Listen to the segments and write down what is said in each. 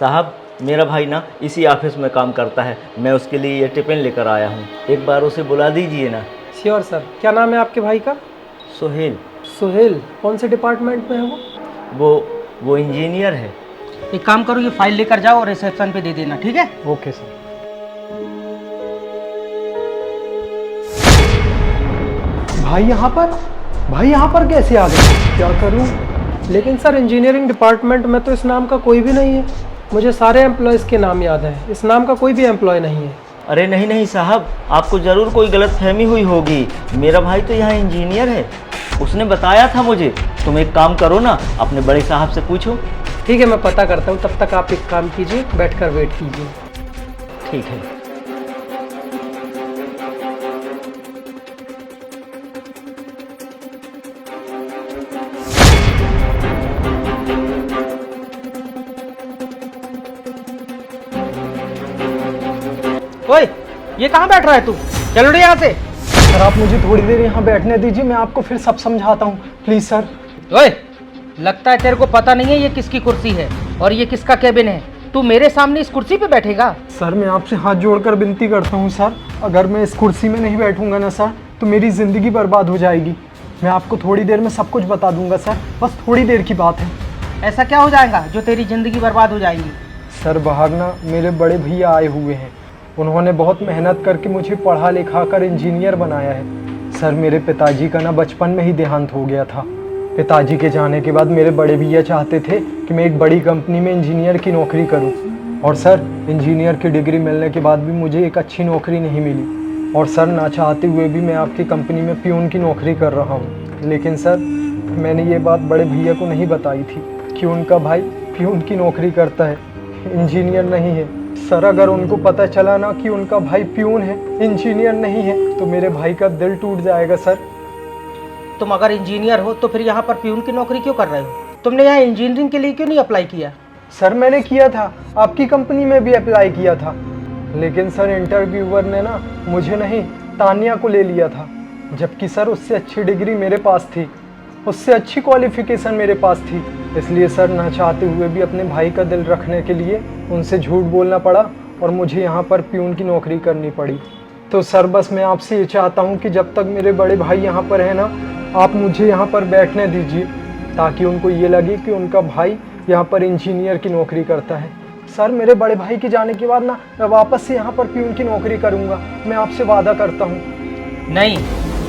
साहब मेरा भाई ना इसी ऑफिस में काम करता है, मैं उसके लिए ये टिफ़िन लेकर आया हूँ, एक बार उसे बुला दीजिए ना। Sure sir. क्या नाम है आपके भाई का? सोहेल। सुहेल। कौन से डिपार्टमेंट में है वो? वो इंजीनियर है। एक काम करो, ये फाइल लेकर जाओ और रिसेप्शन पे दे देना, ठीक है? Okay sir. भाई यहाँ पर कैसे आ गए? क्या करूँ? लेकिन सर इंजीनियरिंग डिपार्टमेंट में तो इस नाम का कोई भी नहीं है। मुझे सारे एम्प्लॉयज़ के नाम याद हैं, इस नाम का कोई भी एम्प्लॉय नहीं है। अरे नहीं नहीं साहब, आपको ज़रूर कोई गलतफहमी हुई होगी। मेरा भाई तो यहाँ इंजीनियर है, उसने बताया था मुझे। तुम एक काम करो ना, अपने बड़े साहब से पूछो। ठीक है, मैं पता करता हूँ, तब तक आप एक काम कीजिए, बैठकर वेट कीजिए। ठीक है। ओए, ये कहाँ बैठ रहा है तू? चलो रे यहाँ से। सर आप मुझे थोड़ी देर यहाँ बैठने दीजिए, मैं आपको फिर सब समझाता हूँ, प्लीज़ सर। ओए, लगता है तेरे को पता नहीं है ये किसकी कुर्सी है और ये किसका केबिन है। तू मेरे सामने इस कुर्सी पे बैठेगा? सर मैं आपसे हाथ जोड़कर विनती करता हूँ सर, अगर मैं इस कुर्सी में नहीं बैठूंगा ना सर, तो मेरी ज़िंदगी बर्बाद हो जाएगी। मैं आपको थोड़ी देर में सब कुछ बता दूंगा सर, बस थोड़ी देर की बात है। ऐसा क्या हो जाएगा जो तेरी जिंदगी बर्बाद हो जाएगी? सर बाहर ना मेरे बड़े भैया आए हुए हैं, उन्होंने बहुत मेहनत करके मुझे पढ़ा लिखा कर इंजीनियर बनाया है। सर मेरे पिताजी का ना बचपन में ही देहांत हो गया था। पिताजी के जाने के बाद मेरे बड़े भैया चाहते थे कि मैं एक बड़ी कंपनी में इंजीनियर की नौकरी करूं, और सर इंजीनियर की डिग्री मिलने के बाद भी मुझे एक अच्छी नौकरी नहीं मिली। और सर ना चाहते हुए भी मैं आपकी कंपनी में प्यून की नौकरी कर रहा हूं। लेकिन सर मैंने ये बात बड़े भैया को नहीं बताई थी कि उनका भाई प्यून की नौकरी करता है, इंजीनियर नहीं है। सर अगर उनको पता चला ना कि उनका भाई प्यून है, इंजीनियर नहीं है, तो मेरे भाई का दिल टूट जाएगा सर। तुम अगर इंजीनियर हो तो फिर यहाँ पर प्यून की नौकरी क्यों कर रहे हो? तुमने यहाँ इंजीनियरिंग के लिए क्यों नहीं अप्लाई किया? सर मैंने किया था, आपकी कंपनी में भी अप्लाई किया था, लेकिन सर इंटरव्यूअर ने ना मुझे नहीं तानिया को ले लिया था, जबकि सर उससे अच्छी डिग्री मेरे पास थी, उससे अच्छी क्वालिफिकेशन मेरे पास थी। इसलिए सर ना चाहते हुए भी अपने भाई का दिल रखने के लिए उनसे झूठ बोलना पड़ा और मुझे यहाँ पर प्यून की नौकरी करनी पड़ी। तो सर बस मैं आपसे ये चाहता हूँ कि जब तक मेरे बड़े भाई यहाँ पर है ना, आप मुझे यहाँ पर बैठने दीजिए, ताकि उनको ये लगे कि उनका भाई यहाँ पर इंजीनियर की नौकरी करता है। सर मेरे बड़े भाई के जाने के बाद ना मैं वापस से यहाँ पर प्यून की नौकरी करूँगा, मैं आपसे वादा करता हूँ। नहीं,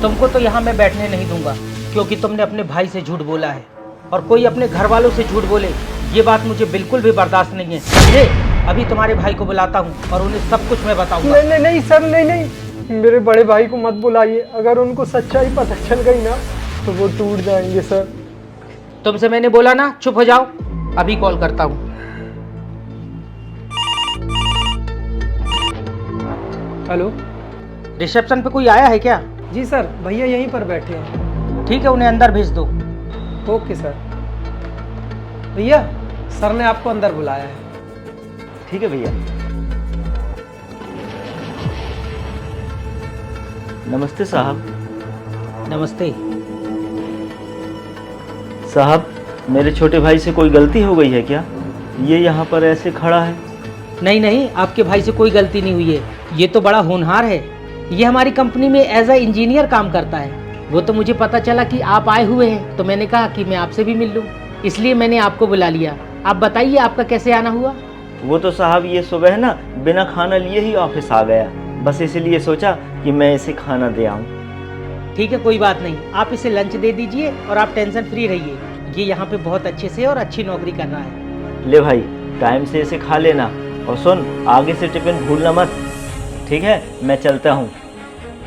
तुमको तो यहाँ मैं बैठने नहीं दूंगा, क्योंकि तुमने अपने भाई से झूठ बोला है, और कोई अपने घर वालों से झूठ बोले ये बात मुझे बिल्कुल भी बर्दाश्त नहीं है, समझे? अभी तुम्हारे भाई को बुलाता हूँ और उन्हें सब कुछ मैं बताऊंगा। नहीं नहीं नहीं सर, नहीं नहीं, मेरे बड़े भाई को मत बुलाइए, अगर उनको सच्चाई पता चल गई ना तो वो टूट जाएंगे सर। तुमसे मैंने बोला ना, चुप हो जाओ, अभी कॉल करता हूँ। हेलो। रिसेप्शन पे कोई आया है क्या? जी सर, भैया यहीं पर बैठे हैं। ठीक है, उन्हें अंदर भेज दो। Okay sir. भैया सर ने आपको अंदर बुलाया है। ठीक है भैया। नमस्ते साहब। नमस्ते। साहब मेरे छोटे भाई से कोई गलती हो गई है क्या? ये यहाँ पर ऐसे खड़ा है। नहीं नहीं, आपके भाई से कोई गलती नहीं हुई है, ये तो बड़ा होनहार है, ये हमारी कंपनी में एज अ इंजीनियर काम करता है। वो तो मुझे पता चला कि आप आए हुए हैं, तो मैंने कहा कि मैं आपसे भी मिल लूँ, इसलिए मैंने आपको बुला लिया। आप बताइए आपका कैसे आना हुआ? वो तो साहब ये सुबह ना बिना खाना लिए ही ऑफिस आ गया, बस इसलिए सोचा कि मैं इसे खाना दे आऊँ। ठीक है, कोई बात नहीं, आप इसे लंच दे दीजिए और आप टेंशन फ्री रहिए, ये यहाँ पे बहुत अच्छे से और अच्छी नौकरी कर रहा है। ले भाई, टाइम से इसे खा लेना, और सुन आगे से टिफिन भूलना मत, ठीक है? मैं चलता हूँ।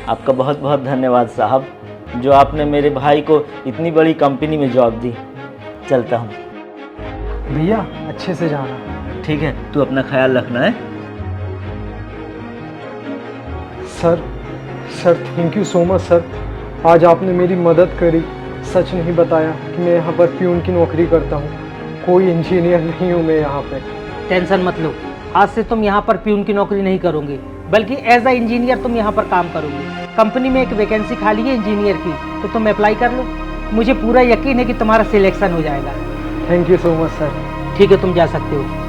आपका बहुत बहुत धन्यवाद साहब, जो आपने मेरे भाई को इतनी बड़ी कंपनी में जॉब दी। चलता हूँ। भैया अच्छे से जाना। ठीक है, तू अपना ख्याल रखना है। Sir thank you so much sir, आज आपने मेरी मदद करी। सच नहीं बताया कि मैं यहाँ पर प्यून की नौकरी करता हूँ, कोई इंजीनियर नहीं हूँ मैं यहाँ पे। टेंशन मत लो, आज से तुम यहाँ पर प्यून की नौकरी नहीं करोगे, बल्कि एज अ इंजीनियर तुम यहाँ पर काम करोगे। कंपनी में एक वैकेंसी खाली है इंजीनियर की, तो तुम अप्लाई कर लो, मुझे पूरा यकीन है कि तुम्हारा सिलेक्शन हो जाएगा। Thank you so much sir. ठीक है, तुम जा सकते हो।